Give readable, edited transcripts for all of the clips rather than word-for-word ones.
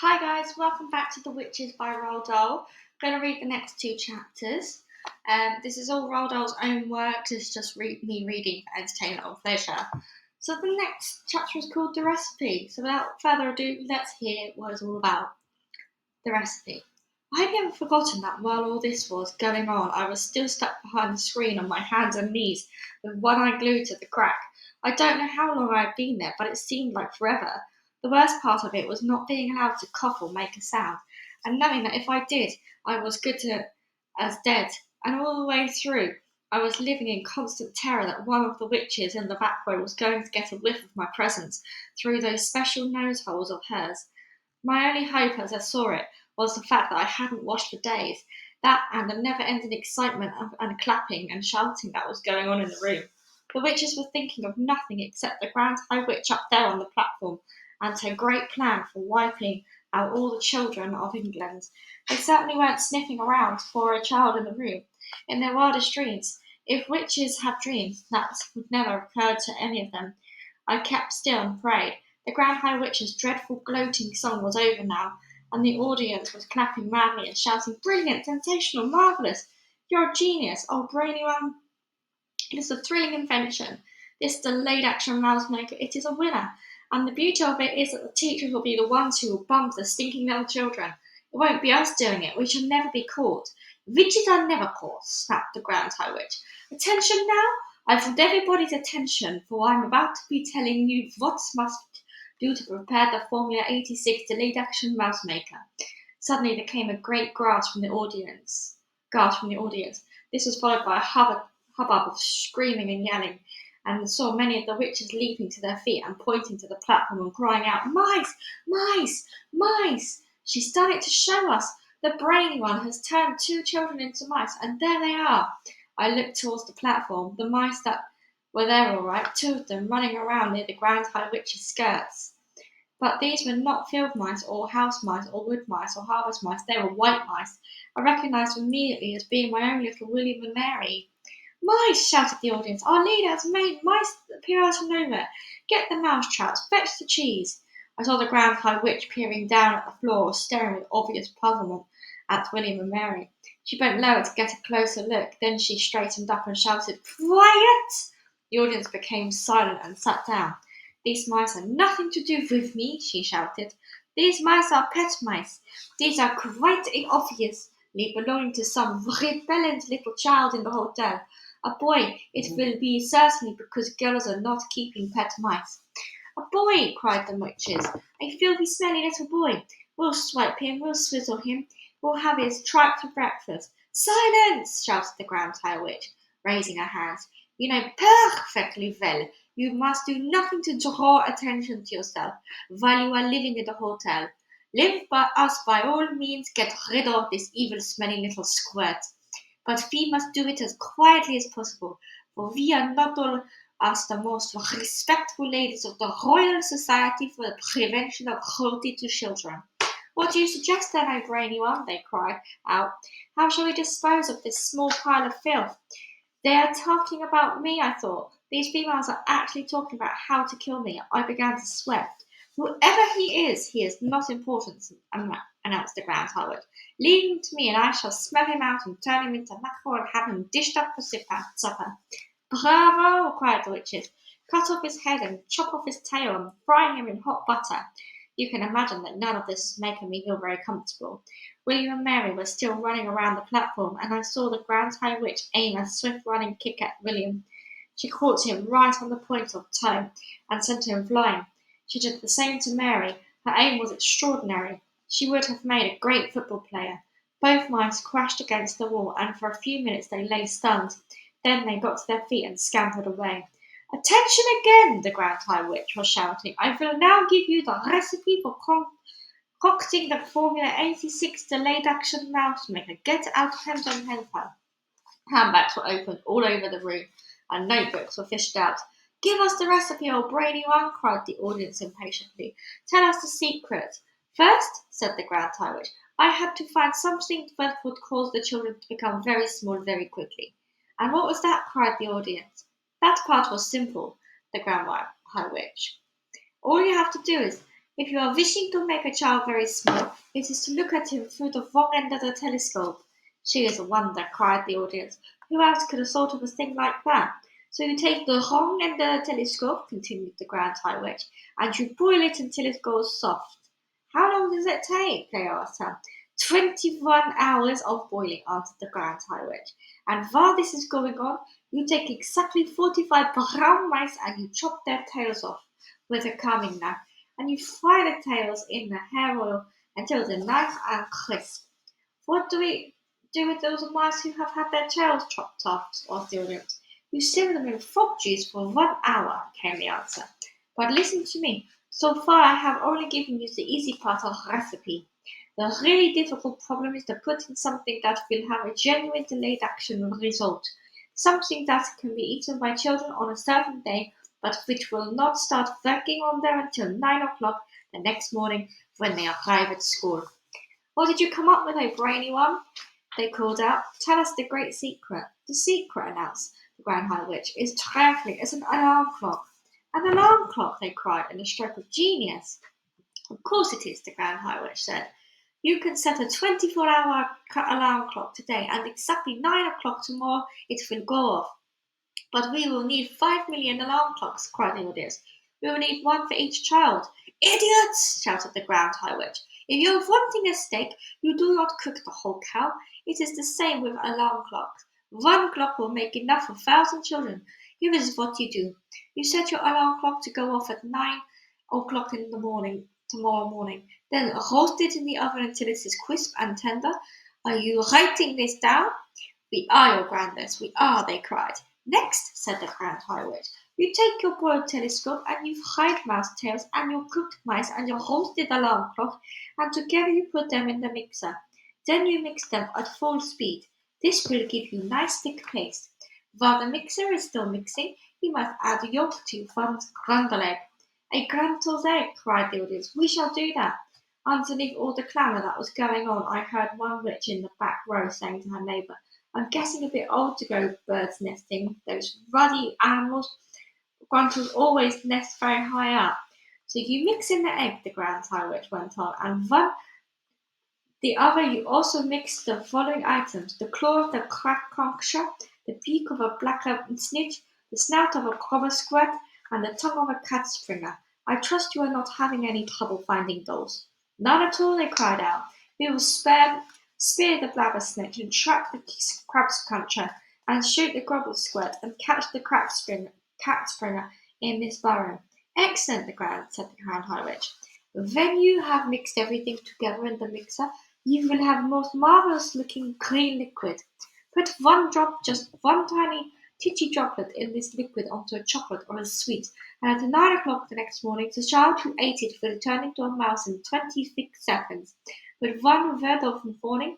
Hi guys, welcome back to The Witches by Roald Dahl. I'm going to read the next two chapters. This is all Roald Dahl's own work. It's just me reading for entertainment or pleasure. So the next chapter is called The Recipe. So without further ado, let's hear what it's all about. The recipe. I had never forgotten that while all this was going on, I was still stuck behind the screen on my hands and knees, with one eye glued to the crack. I don't know how long I had been there, but it seemed like forever. The worst part of it was not being allowed to cough or make a sound, and knowing that if I did, I was good as dead. And all the way through, I was living in constant terror that one of the witches in the back row was going to get a whiff of my presence through those special nose holes of hers. My only hope as I saw it was the fact that I hadn't washed for days, that and the never-ending excitement and clapping and shouting that was going on in the room. The witches were thinking of nothing except the Grand High Witch up there on the platform, and her great plan for wiping out all the children of England. They certainly weren't sniffing around for a child in the room. In their wildest dreams, if witches had dreams, that would never occur to any of them. I kept still and prayed. The Grand High Witch's dreadful gloating song was over now, and the audience was clapping madly and shouting, "Brilliant, sensational, marvellous! You're a genius, oh brainy one! It is a thrilling invention. This delayed action mouse maker, it is a winner. And the beauty of it is that the teachers will be the ones who will bump the stinking little children. It won't be us doing it. We shall never be caught." "Witches are never caught," snapped the Grand High Witch. "Attention now! I want everybody's attention, for I'm about to be telling you what must do to prepare the Formula 86 delayed action mouse maker." Suddenly there came a great gasp from the audience. This was followed by a hubbub of screaming and yelling, and saw many of the witches leaping to their feet and pointing to the platform and crying out, "Mice! Mice! Mice! She's done it to show us! The brainy one has turned two children into mice, and there they are!" I looked towards the platform. The mice that were there all right, two of them running around near the Grand High Witch's skirts. But these were not field mice or house mice or wood mice or harvest mice. They were white mice. I recognised them immediately as being my own little William and Mary. "Mice!" shouted the audience. "Our leader has made mice appear out of nowhere. Get the mouse traps. Fetch the cheese." I saw the Grand High Witch peering down at the floor, staring with obvious puzzlement at William and Mary. She bent lower to get a closer look. Then she straightened up and shouted, "Quiet!" The audience became silent and sat down. "These mice have nothing to do with me," she shouted. "These mice are pet mice. These are quite obviously belonging to some repellent little child in the hotel. A boy, it will be certainly, because girls are not keeping pet mice." "A boy!" cried the witches. "A filthy, smelly little boy. We'll swipe him, we'll swizzle him, we'll have his tripe for breakfast." "Silence!" shouted the Grand High Witch, raising her hands. "You know perfectly well you must do nothing to draw attention to yourself while you are living in the hotel. Live by us by all means, get rid of this evil-smelling little squirt. But we must do it as quietly as possible, for we are not all us the most respectful ladies of the Royal Society for the Prevention of Cruelty to Children." "What do you suggest then, oh brainy one?" they cried out. "How shall we dispose of this small pile of filth?" "They are talking about me," I thought. "These females are actually talking about how to kill me." I began to sweat. "Whoever he is not important," announced the Grand High Witch. "Leave him to me, and I shall smell him out and turn him into mackerel and have him dished up for supper." "Bravo!" cried the witches. "Cut off his head and chop off his tail and fry him in hot butter." You can imagine that none of this was making me feel very comfortable. William and Mary were still running around the platform, and I saw the Grand High Witch aim a swift running kick at William. She caught him right on the point of toe and sent him flying. She did the same to Mary. Her aim was extraordinary. She would have made a great football player. Both mice crashed against the wall, and for a few minutes they lay stunned. Then they got to their feet and scampered away. "Attention again!" the Grand High Witch was shouting. "I will now give you the recipe for concocting the Formula 86 delayed action mouse maker. Get out hand and handbag." Handbags were opened all over the room, and notebooks were fished out. "Give us the recipe, old brainy one!" cried the audience impatiently. "Tell us the secret." "First," said the Grand High Witch, "I had to find something that would cause the children to become very small very quickly." "And what was that?" cried the audience. "That part was simple," the Grand High Witch. "All you have to do is If you are wishing to make a child very small, it is to look at him through the wrong end of the telescope. She is a wonder, cried the audience. Who else could have thought of a thing like that? So you take the wrong end of the telescope, continued the Grand High Witch, and you boil it until it goes soft. How long does it take? They asked her. 21 hours of boiling, answered the Grand High Witch. And while this is going on, you take exactly 45 brown mice and you chop their tails off with a carving knife, and you fry the tails in the hair oil until they're nice and crisp. What do we do with those mice who have had their tails chopped off? Asked the audience. You simmer them in frog juice for 1 hour, came the answer. But listen to me. So far I have only given you the easy part of the recipe. The really difficult problem is to put in something that will have a genuine delayed action result. Something that can be eaten by children on a certain day, but which will not start working on them until 9 o'clock the next morning when they arrive at school. What did you come up with, oh brainy one? They called out. Tell us the great secret. The secret, announced the Grand High Witch, is trifling as an alarm clock. An alarm clock, they cried in a stroke of genius. Of course it is, the Grand High Witch said. You can set a 24-hour alarm clock today, and exactly 9 o'clock tomorrow it will go off. But we will need 5 million alarm clocks, cried the audience. We will need one for each child. Idiots! Shouted the Grand High Witch. If you are wanting a steak, you do not cook the whole cow. It is the same with alarm clocks. One clock will make enough for 1,000 children. Here is what you do. You set your alarm clock to go off at 9 o'clock in the morning, tomorrow morning. Then roast it in the oven until it is crisp and tender. Are you writing this down? We are, your grandness, we are, they cried. Next, said the Grand High Witch, you take your boiled telescope and your fried mouse tails and your cooked mice and your roasted alarm clock, and together you put them in the mixer. Then you mix them at full speed. This will give you nice thick paste. While the mixer is still mixing, you must add yolk to one grundle egg. A grundle egg, cried the audience. We shall do that. Underneath all the clamour that was going on, I heard one witch in the back row saying to her neighbour, I'm getting a bit old to go birds nesting. Those ruddy animals, gruntles always nest very high up. So you mix in the egg, the Grand High Witch went on, and one the other you also mix the following items: the claw of the crackcronkshire, the beak of a blacker snitch, the snout of a cobber squirt, and the tongue of a cat springer. I trust you are not having any trouble finding those. None at all, they cried out. We will spear the blabber snitch and trap the crab cruncher and shoot the grubble squirt and catch the cat springer in this burrow. Excellent, said the Grand High Witch. When you have mixed everything together in the mixer, you will have most marvellous looking green liquid. Put just one tiny titchy droplet in this liquid onto a chocolate or a sweet, and at 9 o'clock the next morning the child who ate it will turn into a mouse in 26 seconds. With one word of warning,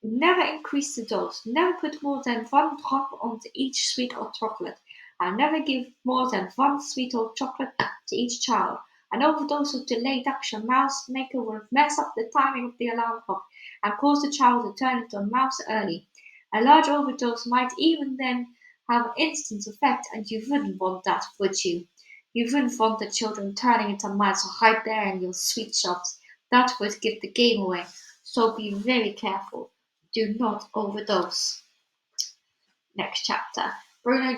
never increase the dose. Never put more than one drop onto each sweet or chocolate, and never give more than one sweet or chocolate to each child. An overdose of delayed action mouse maker will mess up the timing of the alarm clock and cause the child to turn into a mouse early. A large overdose might even then have instant effect, and you wouldn't want that, would you? You wouldn't want the children turning into mice right there in your sweet shops. That would give the game away. So be very careful. Do not overdose. Next chapter. Bruno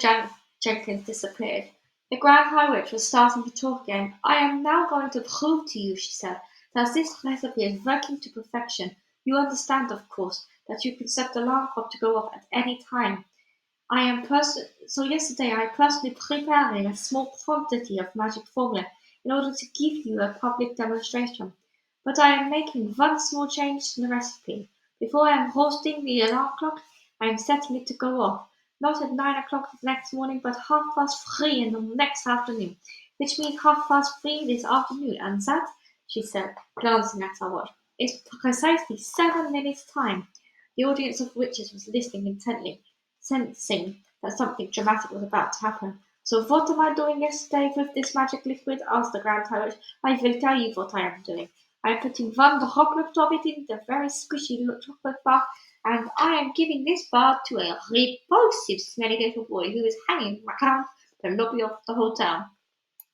Jenkins disappeared. The Grand High Witch was starting to talk again. I am now going to prove to you, she said, that this recipe is working to perfection. You understand, of course, that you can set the alarm clock to go off at any time. So yesterday I personally preparing a small quantity of magic formula in order to give you a public demonstration. But I am making one small change to the recipe. Before I am roasting the alarm clock, I am setting it to go off, not at 9 o'clock the next morning, but 3:30 in the next afternoon, which means 3:30 this afternoon, and that, she said, glancing at her watch, is precisely 7 minutes' time. The audience of witches was listening intently, sensing that something dramatic was about to happen. So what am I doing yesterday with this magic liquid? Asked the Grand High Witch. I will tell you what I am doing. I am putting one droplet of it in the very squishy chocolate bar, and I am giving this bar to a repulsive, smelly little boy who is hanging around the lobby of the hotel.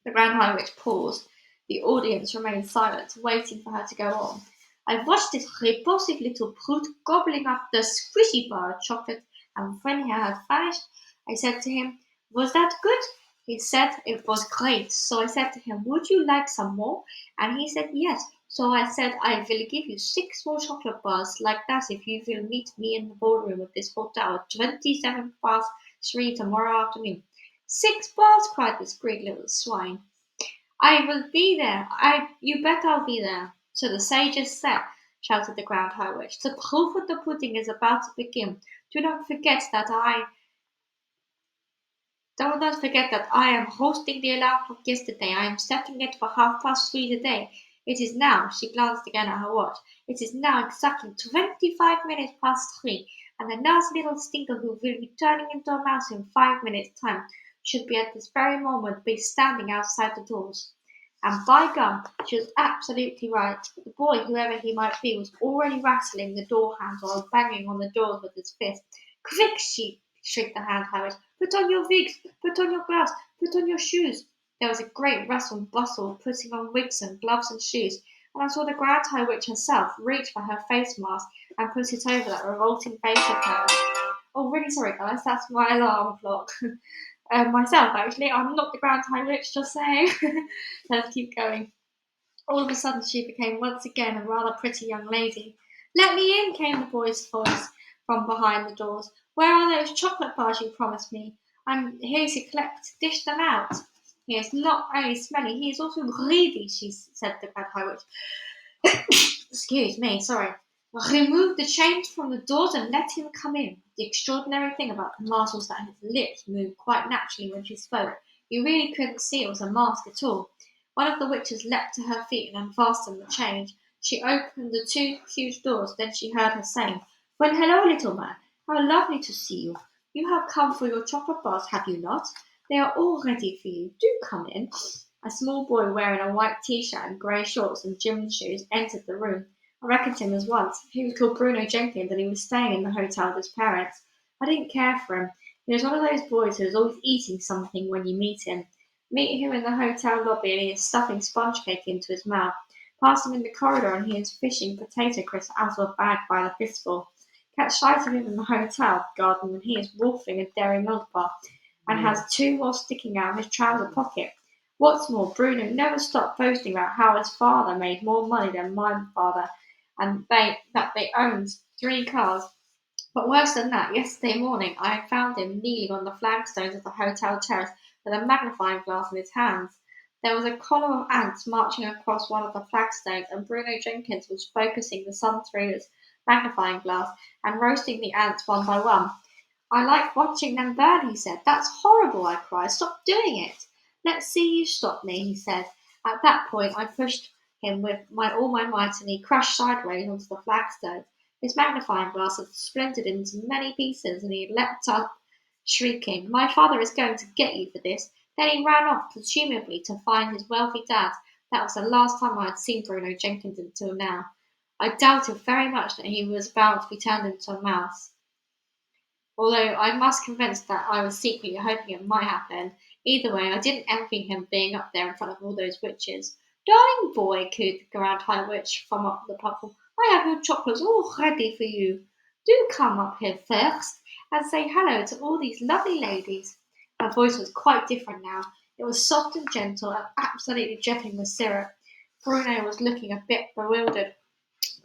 The Grand High Witch paused. The audience remained silent, waiting for her to go on. I watched this repulsive little brute gobbling up the squishy bar of chocolate, and when he had finished, I said to him, "Was that good?" He said it was great. So I said to him, "Would you like some more?" And he said yes. So I said, "I will give you 6 more chocolate bars like that if you will meet me in the ballroom of this hotel at 3 tomorrow afternoon." "6 bars!" cried this great little swine. "I will be there. You bet I'll be there." "So the sages said," shouted the Grand High Witch. "The proof of the pudding is about to begin. Do not forget that I am hosting the alarm clock yesterday. I am setting it for 3:30 today. It is now," she glanced again at her watch, "it is now exactly 25 minutes past 3, and the nasty little stinker who will be turning into a mouse in 5 minutes' time should be at this very moment be standing outside the doors." And by gum, she was absolutely right. The boy, whoever he might be, was already rattling the door handle and banging on the doors with his fist. "Quick!" shrieked the hand Harriet. "Put on your wigs! Put on your gloves! Put on your shoes!" There was a great rustle and bustle of putting on wigs and gloves and shoes, and I saw the Grand High Witch herself reach for her face mask and put it over that revolting face of hers. Oh, really sorry, guys, that's my alarm clock. Myself, actually, I'm not the Grand High Witch, just saying. Let's keep going. All of a sudden, she became once again a rather pretty young lady. "Let me in," came the boy's voice from behind the doors. "Where are those chocolate bars you promised me? I'm here to dish them out." "He is not only smelly, he is also greedy," said the Grand High Witch. Excuse me, sorry. "Remove the chains from the doors and let him come in." The extraordinary thing about the mask was that his lips moved quite naturally when she spoke. You really couldn't see it was a mask at all. One of the witches leapt to her feet and unfastened the chains. She opened the 2 huge doors. Then she heard her saying, "Well, hello, little man. How lovely to see you. You have come for your chocolate bars, have you not? They are all ready for you. Do come in." A small boy wearing a white t-shirt and grey shorts and gym shoes entered the room. I reckoned him as once. He was called Bruno Jenkins, and he was staying in the hotel with his parents. I didn't care for him. He was one of those boys who is always eating something when you meet him. Meet him in the hotel lobby, and he is stuffing sponge cake into his mouth. Pass him in the corridor, and he is fishing potato crisps out of a bag by the fistful. Catch sight of him in the hotel garden, and he is wolfing a dairy milk bar, and has 2 more sticking out of his trouser pocket. What's more, Bruno never stopped boasting about how his father made more money than my father, and that they owned 3 cars. But worse than that, yesterday morning I found him kneeling on the flagstones of the hotel terrace with a magnifying glass in his hands. There was a column of ants marching across one of the flagstones, and Bruno Jenkins was focusing the sun through his magnifying glass and roasting the ants one by one. "I like watching them burn," he said. "That's horrible," I cried. "Stop doing it." "Let's see you stop me," he said. At that point I pushed him with all my might, and he crashed sideways onto the flagstones. His magnifying glass had splintered into many pieces, and he leapt up, shrieking, "My father is going to get you for this." Then he ran off, presumably to find his wealthy dad. That was the last time I had seen Bruno Jenkins until now. I doubted very much that he was about to be turned into a mouse, although I must confess that I was secretly hoping it might happen. Either way, I didn't envy him being up there in front of all those witches. "Darling boy," cooed the Grand High Witch from up the platform, "I have your chocolates all ready for you. Do come up here first and say hello to all these lovely ladies." Her voice was quite different now. It was soft and gentle and absolutely dripping with syrup. Bruno was looking a bit bewildered,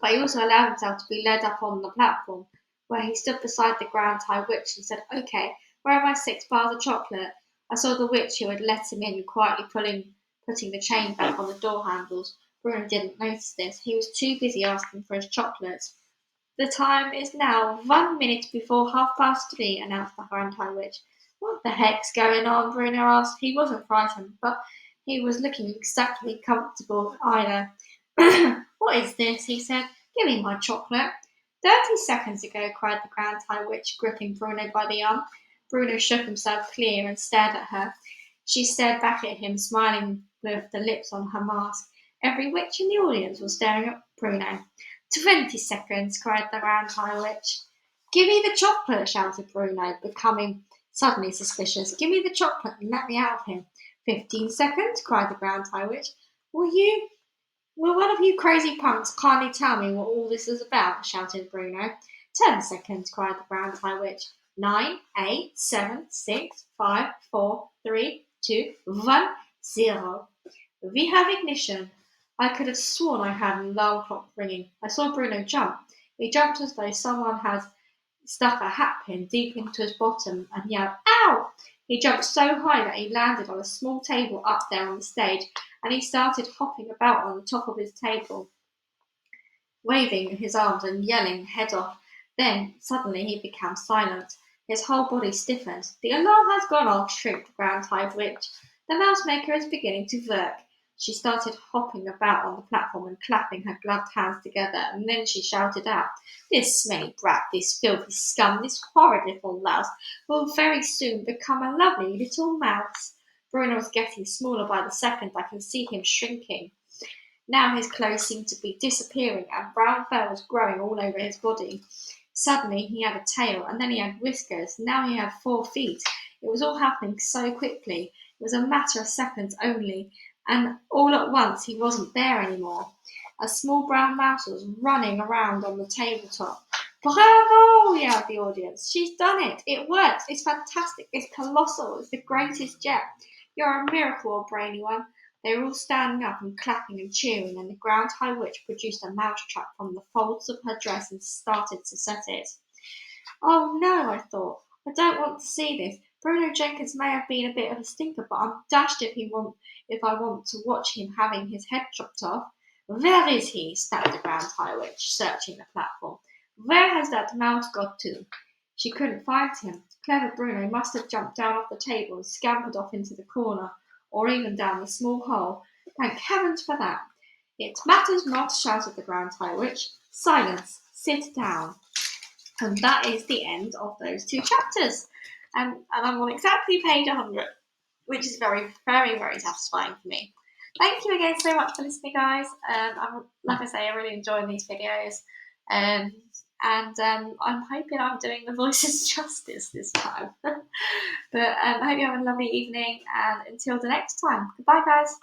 but he also allowed himself to be led up on the platform, where he stood beside the Grand High Witch and said, "Okay, where are my 6 bars of chocolate?" I saw the witch who had let him in quietly putting the chain back on the door handles. Bruno didn't notice this. He was too busy asking for his chocolates. "The time is now 1 minute before 3:30, announced the Grand High Witch. "What the heck's going on?" Bruno asked. He wasn't frightened, but he was looking exactly comfortable either. "What is this?" he said. "Give me my chocolate." 30 seconds ago," cried the Grand High Witch, gripping Bruno by the arm. Bruno shook himself clear and stared at her. She stared back at him, smiling with the lips on her mask. Every witch in the audience was staring at Bruno. 20 seconds, cried the Grand High Witch. "Give me the chocolate," shouted Bruno, becoming suddenly suspicious. "Give me the chocolate and let me out of here." 15 seconds, cried the Grand High Witch. Will one of you crazy punks kindly tell me what all this is about? Shouted Bruno. 10 seconds, cried the brown tie witch. 9, 8, 7, 6, 5, 4, 3, 2, 1, 0. We have ignition. I could have sworn I heard an alarm clock ringing. I saw Bruno jump. He jumped as though someone had stuck a hat pin deep into his bottom and yelled, "Ow!" He jumped so high that he landed on a small table up there on the stage, and he started hopping about on the top of his table, waving his arms and yelling head off. Then suddenly he became silent. His whole body stiffened. "The alarm has gone off," shrieked the brown-tied witch. "The mouse maker is beginning to work." She started hopping about on the platform and clapping her gloved hands together, and then she shouted out, "This smelly brat, this filthy scum, this horrid little louse will very soon become a lovely little mouse." Bruno was getting smaller by the second. I can see him shrinking. Now his clothes seemed to be disappearing, and brown fur was growing all over his body. Suddenly he had a tail, and then he had whiskers, and now he had 4 feet. It was all happening so quickly. It was a matter of seconds only, and all at once he wasn't there any more. A small brown mouse was running around on the tabletop. "Bravo!" yelled the audience. "She's done it! It works! It's fantastic! It's colossal! It's the greatest yet! You're a miracle, old brainy one!" They were all standing up and clapping and cheering, and the ground-high witch produced a mousetrap from the folds of her dress and started to set it. "Oh no," I thought. "I don't want to see this. Bruno Jenkins may have been a bit of a stinker, but I'm dashed if I want to watch him having his head chopped off." "Where is he?" snapped the ground-high witch, searching the platform. "Where has that mouse got to?" She couldn't find him. Clever Bruno must have jumped down off the table and scampered off into the corner, or even down the small hole. Thank heavens for that. "It matters not," shouted the ground-high witch. "Silence! Sit down." And that is the end of those 2 chapters. And I'm on exactly page 100, which is very, very, very satisfying for me. Thank you again so much for listening, guys. Like I say, I really enjoy these videos. And I'm hoping I'm doing the voices justice this time. But I hope you have a lovely evening, and until the next time, goodbye, guys.